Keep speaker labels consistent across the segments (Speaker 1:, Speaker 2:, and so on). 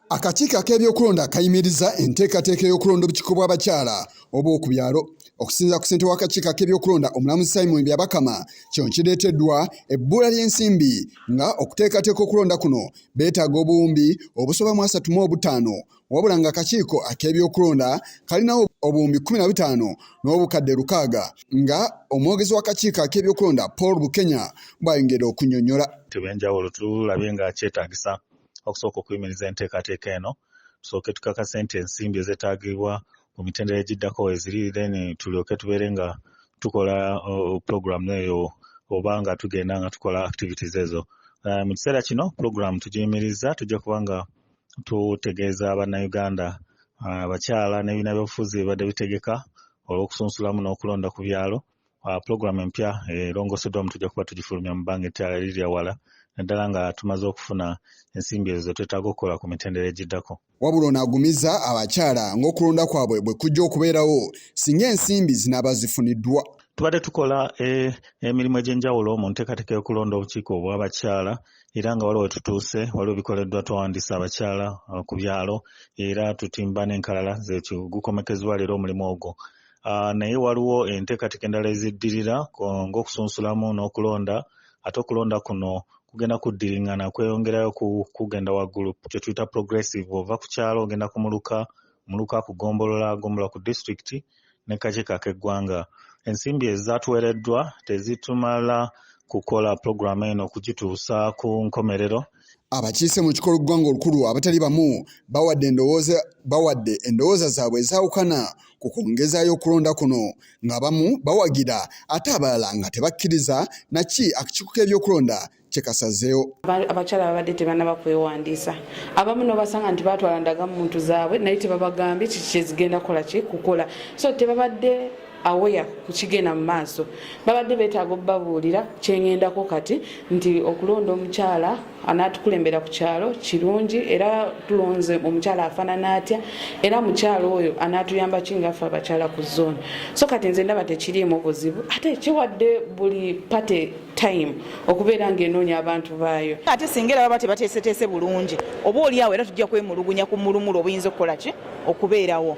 Speaker 1: Akakiiko ak'ebyokulonda kayimiriza enteekateeka y'okulonda obukiiko bw'abakyala obw'oku byalo. Okusinziira ku ssentebe w'akakiiko ak'ebyokulonda omulamuzi Simon Byabakama, kino kireeteddwa ebbula ly'ensimbi nga okuteekateeka okulonda kuno beetaaga obuwumbi obusoba mu 35, wabula ng'akakiiko ak'ebyokulonda kalinawo obuwumbi 15 n'obukadde 600, nga omwogezi w'akakiiko ak'ebyokulonda Paul Bukenya bw'ayongera okunnyonnyola.
Speaker 2: Tebyenjawulo tulabye nga kyetaagisa okusooka okuyimiriza enteekateeka eno, tusooke tukakasa nti ensimbi ezeetaagibwa mu mitendera egiddako weziri, then tulyoke tubeere nga tukola puroguramu eyo oba nga tugenda nga tukola activities ezo. Mu kiseera kino puroguramu tugiyimiriza, tujja kuba nga tutegeeza bannayuganda abakyala n'ebibiina by'obufuzi bibadde bitegeka olw'okusunsulamu n'okulonda ku byalo. Puroguramu empya erongoseddwamu tujja kuba tugifulumya mu bbanga ettaala lirya wala, naddala nga tumaze okufuna ensimbi ezo twetaaga okukola ku mitendera egiddako.
Speaker 1: Wabula onaagumiza abakyala ng'okulonda kwabwe bwe kujja okubeerawo singa ensimbi zinaaba zifuniddwa.
Speaker 2: Tubadde tukola emirimu egy'enjawulo mu nteekateeka y'okulonda obukiiko obw'abakyala, era nga waliwo we tutuuse, waliwo bikoleddwa twawandiisa abakyala ku byalo, era tutimba n'enkalala gukomekezebwa leero omulimu ogwo. Naye waliwo enteekateeka endala eziddirira ng'okusunsulamu n'okulonda, ate okulonda kuno kugenda kuddiringana kweyongerayo kugenda waggulu, kye tuyita progressive. Ova ku kyalo ogenda ku muluka ku Gombolola ku disitulikiti ne kakiiko ak'eggwanga. Ensimbi ezaatuweereddwa tezitumala kukola puroguramu eno okugituusa ku nkomerero.
Speaker 1: Abakiise mu kikolo ggwanga olukulu abatali bamu bawadde endowooza zaabwe ezaawukana ku kwongezaayo okulonda kuno, ng'abamu bawagira ate abalala nga tebakkiriza naki akakiiko k'ebyokulonda kye kasazeewo.
Speaker 3: Abakyala babadde tebannaba kwewandiisa, abamu n'obasanga nti baatwala ndagamuntu zaabwe naye tebabagambye kiki kyezigenda kukola, so tebabadde aweya ku kigenda mu maaso. Babadde beetaaga obbabuulira kyengendako kati nti okulonda omukyala anaatukulembera ku kyalo kirungi, era tulonze omukyala afaanana atya, era mukyalo oyo anaatuyamba kingaffe abakyala ku zooni. So kati nze ndaba tekiriimu buzibu, ate kiwadde buli pate time okubeera ng'enoonya abantu baayo.
Speaker 4: Ate singa era baba tebateeseteese bulungi, oba oliawo era tujja kwemulugunya ku mulumulo obuyinza okukola ki okubeerawo.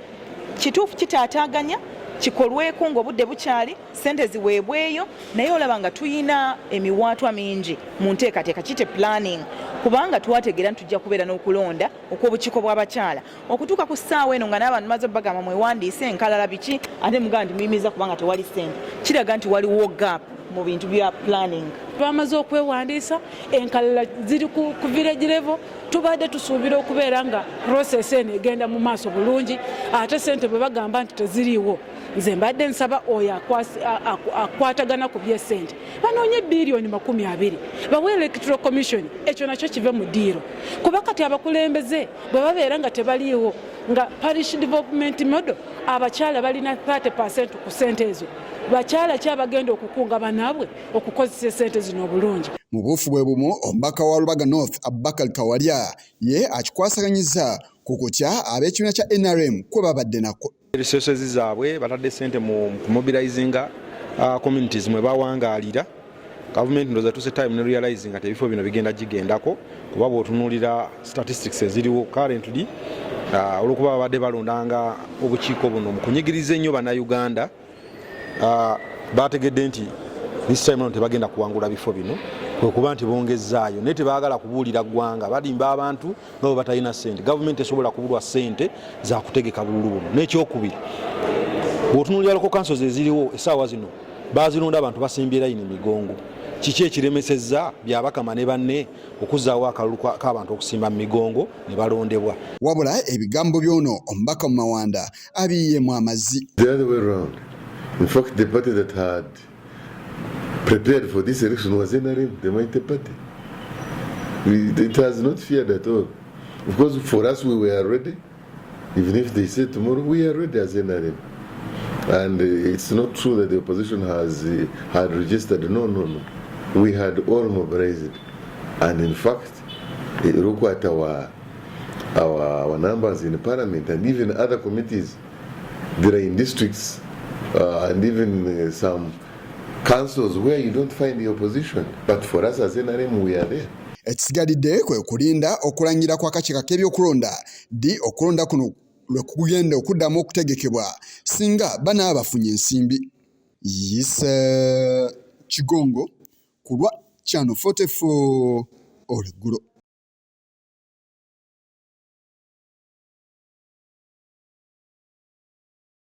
Speaker 4: Kituufu kitaataaganya kikolweko ng'obudde bukyali, ssente ziweebweyo, naye olaba nga tuyina emiwaatwa mingi mu nteekateeka kite planning, kubanga twategeera nti tujja kubeera n'okulonda okw'obukiiko bw'abakyala okutuuka ku ssaawa eno nga n'abantu maze bagamba mwewandiise enkalala biki, ate mugamba nti muyimiriza kubanga tewali ssente. Kiraga nti waliwo gap mu bintu bya planning.
Speaker 5: Bamaze okwewandiisa, enkalala ziri ku village level, tubadde tusuubira okubeera nga process eno egenda mu maaso bulungi, ate ssente bwe bagamba nti teziriiwo, nze mbadde nsaba oyo akwatagana ku by'essente banoonye biliyoni 20 bawe electoral commission, ekyo nakyo kive mu ddiiro, kuba kati abakulembeze bwe babeera nga tebaliiwo, nga parish development model abakyala balina 30% ku ssente ezo, bakyala ki abagenda okukunga banaabwe okukozesa essente zino obulungi.
Speaker 1: Mu buufu bwe bumu, omubaka wa Lubaga North Bakyaala Kwongezeddwayo ye akikwasaganyizza ku kutya ab'ekibiina kya NRM kwe babadde nako.
Speaker 6: Resources zaabwe batadde ssente mu mobilizinga communities mwe bawangaalira. Government ndoza tuse time ne realizing nga ebifo bino gigendako, kuba bw'otunuulira statistics eziriwo currently olw'okuba babadde balondanga obukiiko buno mu kunyigiriza ennyo bannayuganda, bategedde nti this time no tebagenda kuwangula bifo bino, kuba nti bongezaayo, naye tebaagala kubuulira ggwanga, badimba abantu nabo batalina ssente. Gavumenti esobola kubulwa ssente za kutegeka bululu buno. N'ekyokubiri, bw'otunuulira local councils eziriwo essaawa zino baazirunda abantu basimbye layini migongo. Kiki ekiremesezza Byabakama ne banne okuzzaawo akalulu k'abantu okusimba mu migongo ne balondebwa?
Speaker 1: Wabula ebigambo by'ono omubaka mu Mawanda abiyiyeemu amazzi.
Speaker 7: The other way around. In fact, the party that had prepared for this election was NRM, the mighty party. It has not feared at all. Of course, for us, we were ready. Even if they say tomorrow, we are ready as NRM. And it's not true that the opposition had registered. No. We had all mobilized. And in fact, look at our numbers in Parliament and even other committees. There are in districts and even some councils where you don't find the opposition. But for us as NRM, we are there.
Speaker 1: Ekisigalidde kwe kulinda okulangira kw'akakiiko k'ebyokulonda ddi okulonda kuno lwe kugenda okuddamu okutegekebwa singa banaaba bafunye ensimbi. Yisa Kigongo ku lwa Channel 44 Oluggulo.